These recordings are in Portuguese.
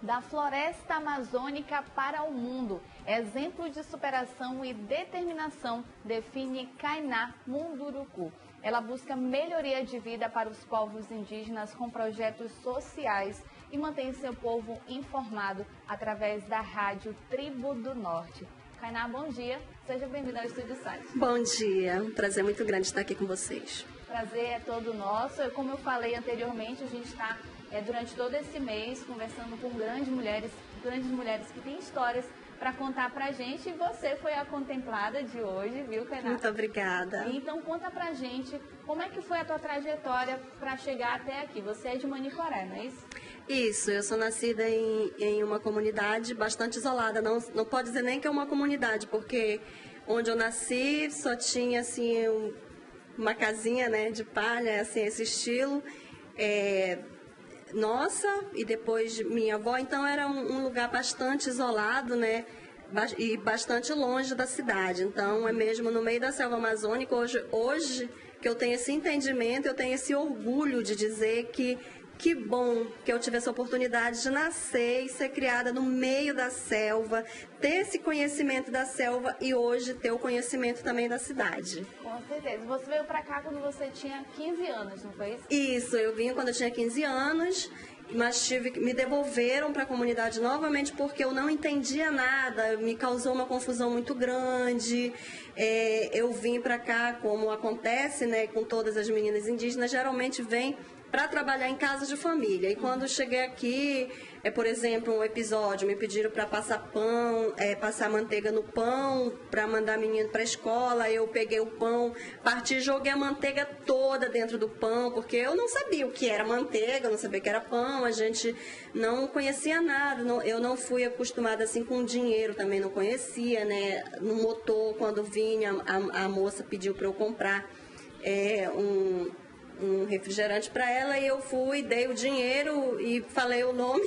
da floresta amazônica para o mundo. Exemplo de superação e determinação define Kainá Munduruku. Ela busca melhoria de vida para os povos indígenas com projetos sociais e mantém seu povo informado através da rádio Tribo do Norte. Kainá, bom dia. Seja bem-vinda ao Estúdio Site. Bom dia. Um prazer muito grande estar aqui com vocês. Prazer é todo nosso. Como eu falei anteriormente, a gente está durante todo esse mês conversando com grandes mulheres que têm histórias para contar pra gente, e você foi a contemplada de hoje, viu, Kainá? Muito obrigada. Então conta pra gente como é que foi a tua trajetória para chegar até aqui. Você é de Manicoré, não é isso? Isso, eu sou nascida em uma comunidade bastante isolada, não pode dizer nem que é uma comunidade, porque onde eu nasci só tinha assim uma casinha, né, de palha, assim, esse estilo, nossa, e depois minha avó, então era um lugar bastante isolado, né, e bastante longe da cidade. Então é mesmo no meio da selva amazônica. Hoje que eu tenho esse entendimento, eu tenho esse orgulho de dizer que bom que eu tive essa oportunidade de nascer e ser criada no meio da selva, ter esse conhecimento da selva e hoje ter o conhecimento também da cidade. Com certeza. Você veio pra cá quando você tinha 15 anos, não foi isso? Isso, eu vim quando eu tinha 15 anos, mas me devolveram para a comunidade novamente porque eu não entendia nada, me causou uma confusão muito grande. Eu vim para cá, como acontece, né, com todas as meninas indígenas, geralmente vêm para trabalhar em casa de família. E quando cheguei aqui, por exemplo, um episódio, me pediram para passar pão, passar manteiga no pão, para mandar menino para a escola. Eu peguei o pão, parti e joguei a manteiga toda dentro do pão, porque eu não sabia o que era manteiga, eu não sabia o que era pão, a gente não conhecia nada. Eu não fui acostumada assim com dinheiro, também não conhecia, né? No motor, quando vinha, a moça pediu para eu comprar um refrigerante para ela, e eu fui, dei o dinheiro e falei o nome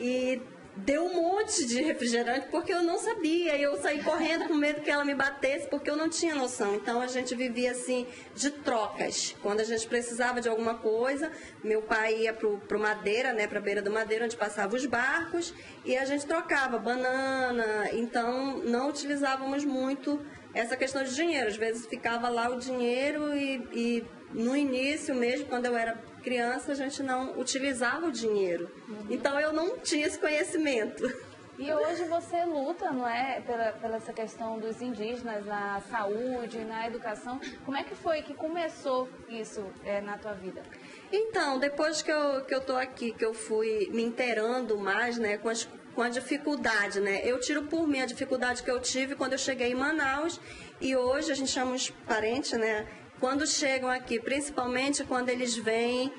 e deu um monte de refrigerante porque eu não sabia, e eu saí correndo com medo que ela me batesse porque eu não tinha noção. Então a gente vivia assim de trocas. Quando a gente precisava de alguma coisa, meu pai ia pro Madeira, né, pra beira do Madeira, onde passavam os barcos, e a gente trocava banana. Então não utilizávamos muito essa questão de dinheiro. Às vezes ficava lá o dinheiro e no início mesmo, quando eu era criança, a gente não utilizava o dinheiro. Então eu não tinha esse conhecimento. E hoje você luta, não é, pela essa questão dos indígenas na saúde, na educação. Como é que foi que começou isso na tua vida? Então, depois que eu tô aqui, que eu fui me inteirando mais, né, com a dificuldade, né? Eu tiro por mim a dificuldade que eu tive quando eu cheguei em Manaus, e hoje a gente chama os parentes, né? Quando chegam aqui, principalmente quando eles vêm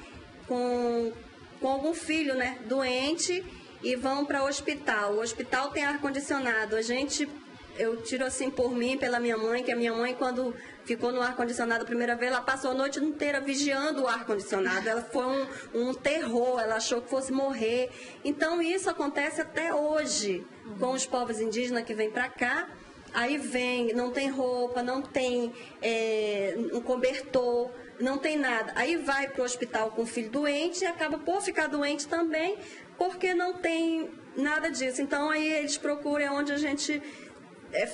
com algum filho, né, doente, e vão para o hospital. O hospital tem ar-condicionado. Eu tiro assim por mim, pela minha mãe, que a minha mãe, quando ficou no ar-condicionado a primeira vez, ela passou a noite inteira vigiando o ar-condicionado. Ela foi um terror, ela achou que fosse morrer. Então isso acontece até hoje com os povos indígenas que vêm para cá. Aí vem, não tem roupa, não tem um cobertor, não tem nada. Aí vai para o hospital com o filho doente e acaba por ficar doente também, porque não tem nada disso. Então aí eles procuram onde a gente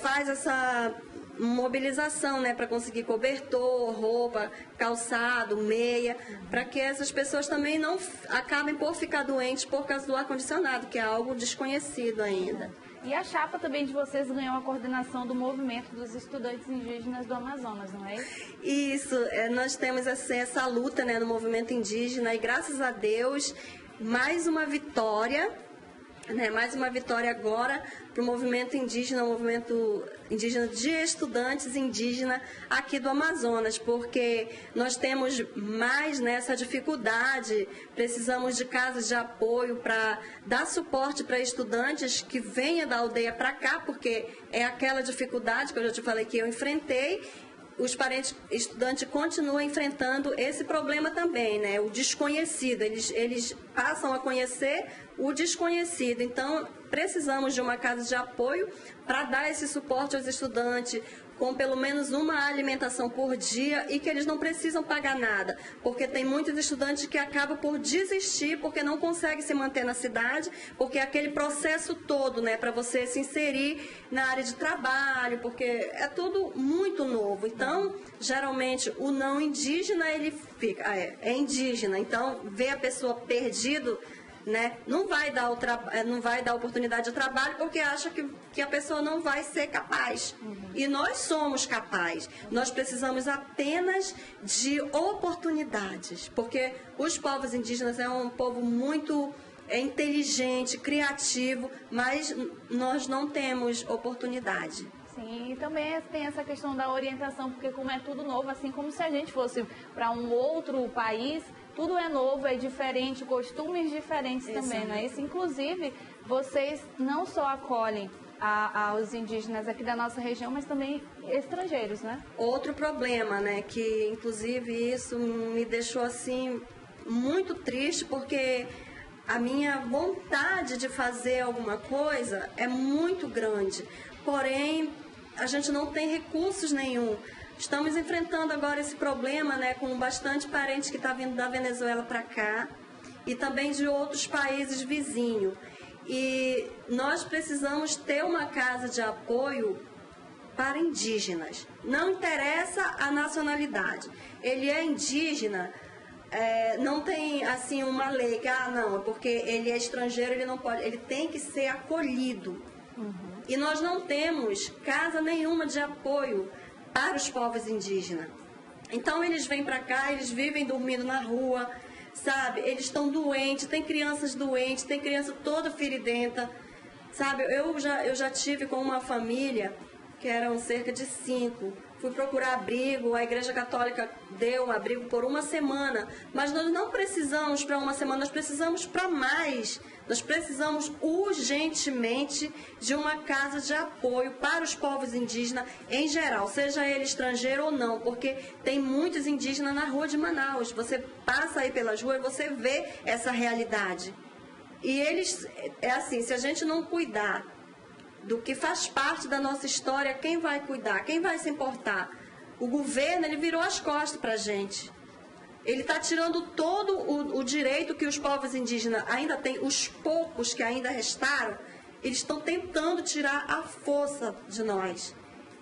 faz essa mobilização, né, para conseguir cobertor, roupa, calçado, meia, para que essas pessoas também não acabem por ficar doentes por causa do ar-condicionado, que é algo desconhecido ainda. E a chapa também de vocês ganhou a coordenação do movimento dos estudantes indígenas do Amazonas, não é isso? Isso, nós temos essa luta, né, no movimento indígena, e graças a Deus, mais uma vitória, né, mais uma vitória agora para o movimento indígena, o movimento indígena de estudantes indígenas aqui do Amazonas, porque nós temos mais nessa dificuldade, precisamos de casas de apoio para dar suporte para estudantes que venham da aldeia para cá, porque é aquela dificuldade que eu já te falei que eu enfrentei. Os parentes estudantes continuam enfrentando esse problema também, né? O desconhecido, eles passam a conhecer o desconhecido. Então, precisamos de uma casa de apoio para dar esse suporte aos estudantes, com pelo menos uma alimentação por dia e que eles não precisam pagar nada, porque tem muitos estudantes que acabam por desistir porque não conseguem se manter na cidade, porque é aquele processo todo, né, para você se inserir na área de trabalho, porque é tudo muito novo. Então, geralmente, o não indígena, ele fica, é indígena, então vê a pessoa perdido, né? Não vai dar oportunidade de trabalho porque acha que a pessoa não vai ser capaz. E nós somos capazes. Nós precisamos apenas de oportunidades, porque os povos indígenas é um povo muito inteligente, criativo, mas nós não temos oportunidade. Sim, e também tem essa questão da orientação, porque como é tudo novo, assim como se a gente fosse para um outro país, tudo é novo, é diferente, costumes diferentes também, não é isso? Inclusive, vocês não só acolhem aos indígenas aqui da nossa região, mas também estrangeiros, né? Outro problema, né, que inclusive isso me deixou assim muito triste, porque a minha vontade de fazer alguma coisa é muito grande, porém a gente não tem recursos nenhum. Estamos enfrentando agora esse problema, né, com bastante parente que está vindo da Venezuela para cá e também de outros países vizinhos. E nós precisamos ter uma casa de apoio para indígenas. Não interessa a nacionalidade. Ele é indígena, não tem assim uma lei que, não, é porque ele é estrangeiro, ele não pode, ele tem que ser acolhido. E nós não temos casa nenhuma de apoio para os povos indígenas. Então eles vêm para cá, eles vivem dormindo na rua, sabe? Eles estão doentes, tem crianças doentes, tem criança toda feridenta, sabe? Eu já tive com uma família que eram cerca de 5. Fui procurar abrigo, a Igreja Católica deu um abrigo por uma semana, mas nós não precisamos para uma semana, nós precisamos para mais. Nós precisamos urgentemente de uma casa de apoio para os povos indígenas em geral, seja ele estrangeiro ou não, porque tem muitos indígenas na rua de Manaus. Você passa aí pelas ruas e você vê essa realidade. E eles, é assim, se a gente não cuidar do que faz parte da nossa história, quem vai cuidar? Quem vai se importar? O governo, ele virou as costas para a gente. Ele está tirando todo o direito que os povos indígenas ainda têm, os poucos que ainda restaram, eles estão tentando tirar a força de nós.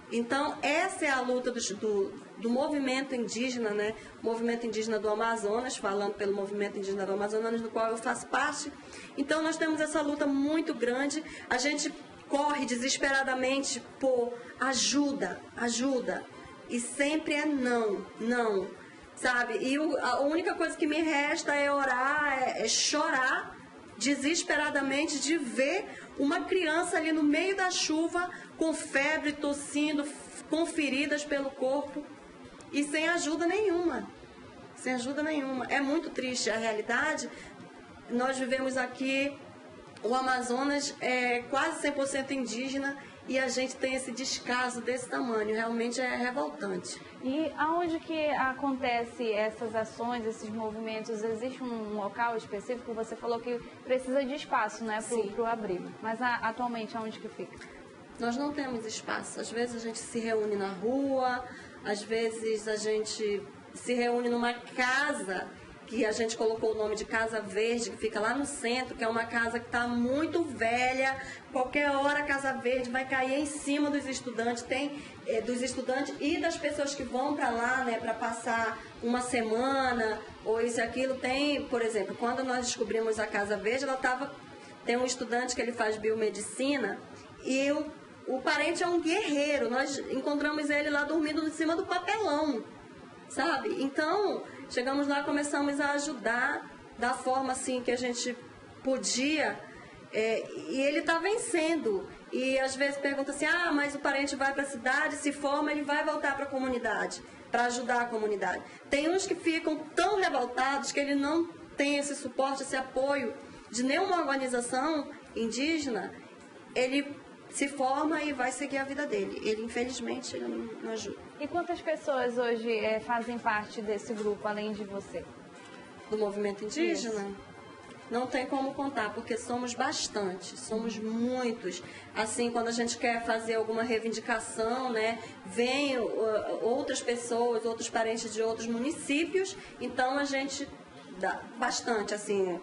Então, essa é a luta do movimento indígena, né? Movimento indígena do Amazonas, falando pelo movimento indígena do Amazonas, do qual eu faço parte. Então, nós temos essa luta muito grande. A gente corre desesperadamente por ajuda, e sempre é não, sabe? E a única coisa que me resta é orar, é chorar desesperadamente de ver uma criança ali no meio da chuva com febre, tossindo, com feridas pelo corpo e sem ajuda nenhuma. É muito triste a realidade. Nós vivemos aqui, o Amazonas é quase 100% indígena e a gente tem esse descaso desse tamanho. Realmente é revoltante. E aonde que acontece essas ações, esses movimentos? Existe um local específico? Você falou que precisa de espaço, né, para o abrigo. Mas atualmente aonde que fica? Nós não temos espaço. Às vezes a gente se reúne na rua, às vezes a gente se reúne numa casa que a gente colocou o nome de Casa Verde, que fica lá no centro, que é uma casa que está muito velha. Qualquer hora a Casa Verde vai cair em cima dos estudantes, dos estudantes e das pessoas que vão para lá, né, para passar uma semana ou isso e aquilo. Tem, por exemplo, quando nós descobrimos a Casa Verde, tem um estudante que ele faz biomedicina e o parente é um guerreiro. Nós encontramos ele lá dormindo em cima do papelão, sabe? Então, chegamos lá, começamos a ajudar da forma assim que a gente podia, e ele está vencendo. E às vezes pergunta assim, mas o parente vai para a cidade, se forma, ele vai voltar para a comunidade, para ajudar a comunidade. Tem uns que ficam tão revoltados que ele não tem esse suporte, esse apoio de nenhuma organização indígena, ele se forma e vai seguir a vida dele. Ele, infelizmente, ele não ajuda. E quantas pessoas hoje fazem parte desse grupo, além de você? Do movimento indígena? Isso. não tem como contar, porque somos bastante, somos muitos. Assim, quando a gente quer fazer alguma reivindicação, né, vem outras pessoas, outros parentes de outros municípios, então a gente dá bastante, assim,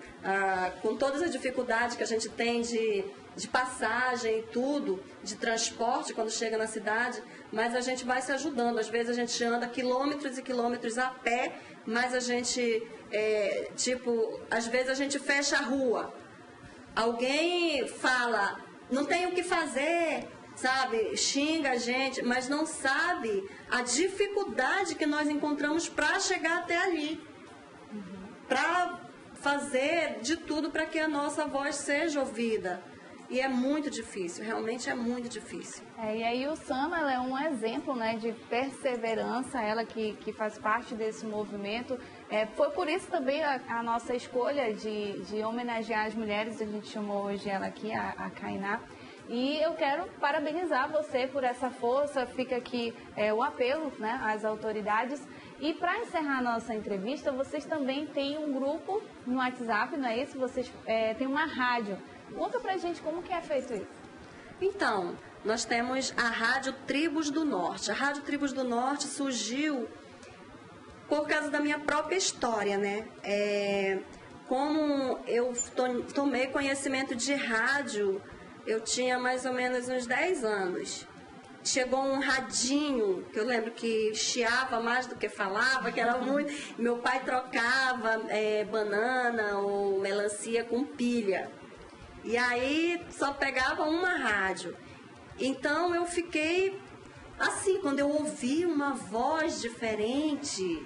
com todas as dificuldades que a gente tem de passagem e tudo, de transporte quando chega na cidade, mas a gente vai se ajudando. Às vezes a gente anda quilômetros e quilômetros a pé, mas a gente, às vezes a gente fecha a rua. Alguém fala, não tem o que fazer, sabe? Xinga a gente, mas não sabe a dificuldade que nós encontramos para chegar até ali. Para fazer de tudo para que a nossa voz seja ouvida. E é muito difícil, realmente é muito difícil. E aí o Sama, ela é um exemplo, né, de perseverança, ela que faz parte desse movimento. Foi por isso também a nossa escolha de homenagear as mulheres, a gente chamou hoje ela aqui, a Kainá. E eu quero parabenizar você por essa força, fica aqui o apelo, né, às autoridades. E para encerrar a nossa entrevista, vocês também têm um grupo no WhatsApp, não é isso? Vocês têm uma rádio. Conta pra gente como que é feito isso. Então, nós temos a Rádio Tribos do Norte. A Rádio Tribos do Norte surgiu por causa da minha própria história, né? Como eu tomei conhecimento de rádio, eu tinha mais ou menos uns 10 anos. Chegou um radinho, que eu lembro que chiava mais do que falava, que era muito... Meu pai trocava banana ou melancia com pilha. E aí só pegava uma rádio. Então eu fiquei assim, quando eu ouvi uma voz diferente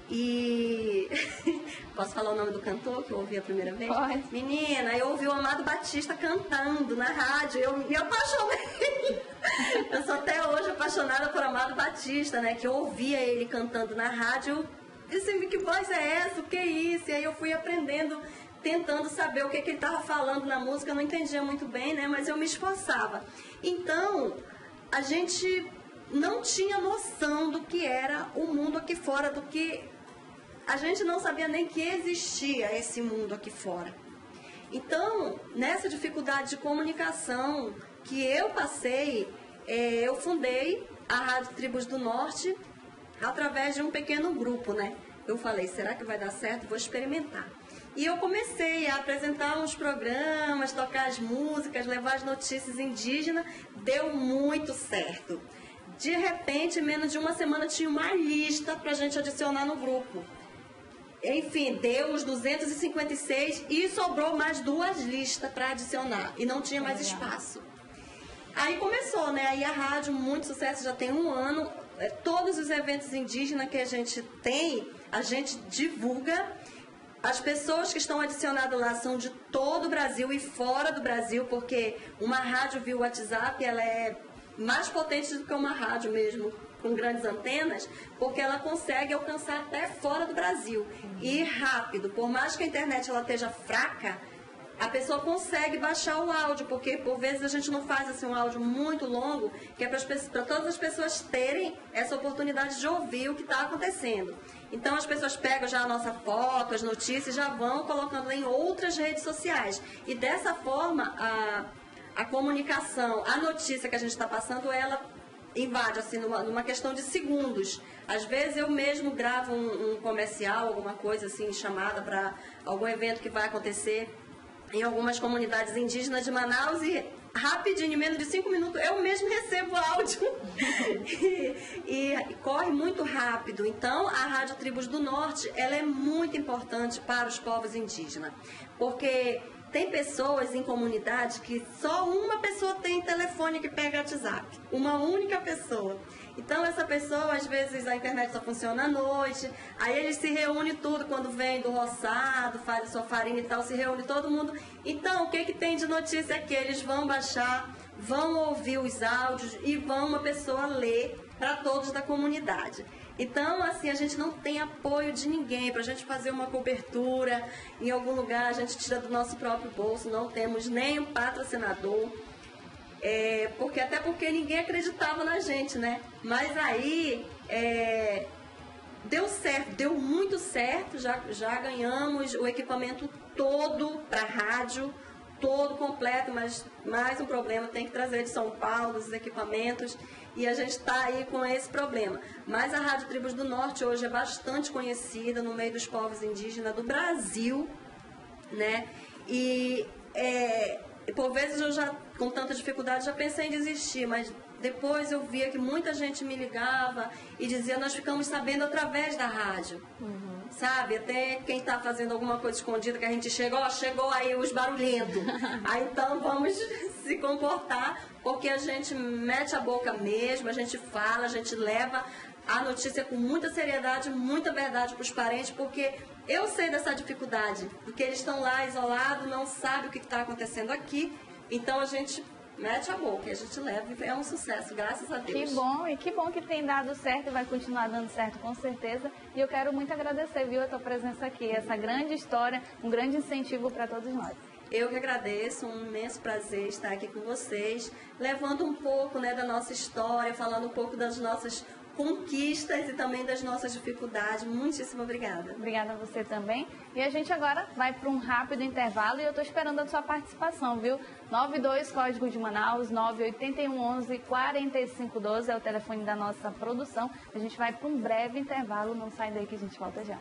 e... Posso falar o nome do cantor que eu ouvi a primeira vez? Pode. Menina, eu ouvi o Amado Batista cantando na rádio, eu me apaixonei. Eu sou até hoje apaixonada por Amado Batista, né? Que eu ouvia ele cantando na rádio. Eu disse, que voz é essa? O que é isso? E aí eu fui aprendendo, tentando saber o que ele estava falando na música. Eu não entendia muito bem, né? Mas eu me esforçava. Então, a gente não tinha noção do que era o mundo aqui fora, do que... A gente não sabia nem que existia esse mundo aqui fora. Então, nessa dificuldade de comunicação que eu passei, eu fundei a Rádio Tribos do Norte através de um pequeno grupo, né? Eu falei, será que vai dar certo? Vou experimentar. E eu comecei a apresentar uns programas, tocar as músicas, levar as notícias indígenas. Deu muito certo. De repente, em menos de uma semana, tinha uma lista para a gente adicionar no grupo. Enfim, deu os 256 e sobrou mais 2 listas para adicionar. E não tinha mais espaço. Aí começou, né? Aí a rádio, muito sucesso, já tem 1 ano. Todos os eventos indígenas que a gente tem, a gente divulga. As pessoas que estão adicionadas lá são de todo o Brasil e fora do Brasil, porque uma rádio via WhatsApp, ela é mais potente do que uma rádio mesmo, com grandes antenas, porque ela consegue alcançar até fora do Brasil. E rápido, por mais que a internet ela esteja fraca, a pessoa consegue baixar o áudio, porque por vezes a gente não faz assim, um áudio muito longo, que é para todas as pessoas terem essa oportunidade de ouvir o que está acontecendo. Então as pessoas pegam já a nossa foto, as notícias, já vão colocando em outras redes sociais. E dessa forma, a comunicação, a notícia que a gente está passando, ela invade assim, numa questão de segundos. Às vezes eu mesmo gravo um comercial, alguma coisa assim, chamada para algum evento que vai acontecer em algumas comunidades indígenas de Manaus e rapidinho, em menos de 5 minutos, eu mesmo recebo áudio e corre muito rápido. Então, a Rádio Tribos do Norte, ela é muito importante para os povos indígenas, porque tem pessoas em comunidade que só uma pessoa tem telefone que pega WhatsApp, uma única pessoa. Então, essa pessoa, às vezes, a internet só funciona à noite, aí eles se reúnem tudo quando vem do roçado, faz a sua farinha e tal, se reúne todo mundo. Então, o que tem de notícia aqui? Eles vão baixar, vão ouvir os áudios e vão uma pessoa ler para todos da comunidade. Então, assim, a gente não tem apoio de ninguém. Para a gente fazer uma cobertura em algum lugar, a gente tira do nosso próprio bolso, não temos nenhum patrocinador. Até porque ninguém acreditava na gente, né? Mas aí deu certo, deu muito certo, já ganhamos o equipamento todo para rádio, todo completo, mas mais um problema, tem que trazer de São Paulo os equipamentos e a gente está aí com esse problema. Mas a Rádio Tribos do Norte hoje é bastante conhecida no meio dos povos indígenas do Brasil, né? E por vezes eu já, com tanta dificuldade, já pensei em desistir, mas depois eu via que muita gente me ligava e dizia, nós ficamos sabendo através da rádio. Sabe, até quem está fazendo alguma coisa escondida, que a gente chega, ó, chegou aí os barulhentos. Aí então vamos se comportar, porque a gente mete a boca mesmo, a gente fala, a gente leva a notícia com muita seriedade, muita verdade para os parentes, porque eu sei dessa dificuldade, porque eles estão lá isolados, não sabem o que está acontecendo aqui, então a gente mete a boca e a gente leva e é um sucesso, graças a Deus. Que bom, e que bom que tem dado certo e vai continuar dando certo com certeza. E eu quero muito agradecer, viu, a tua presença aqui, essa grande história, um grande incentivo para todos nós. Eu que agradeço, um imenso prazer estar aqui com vocês, levando um pouco, né, da nossa história, falando um pouco das nossas conquistas e também das nossas dificuldades. Muitíssimo obrigada. Obrigada a você também. E a gente agora vai para um rápido intervalo e eu estou esperando a sua participação, viu? 92 Código de Manaus, 98111 4512 é o telefone da nossa produção. A gente vai para um breve intervalo, não sai daí que a gente volta já.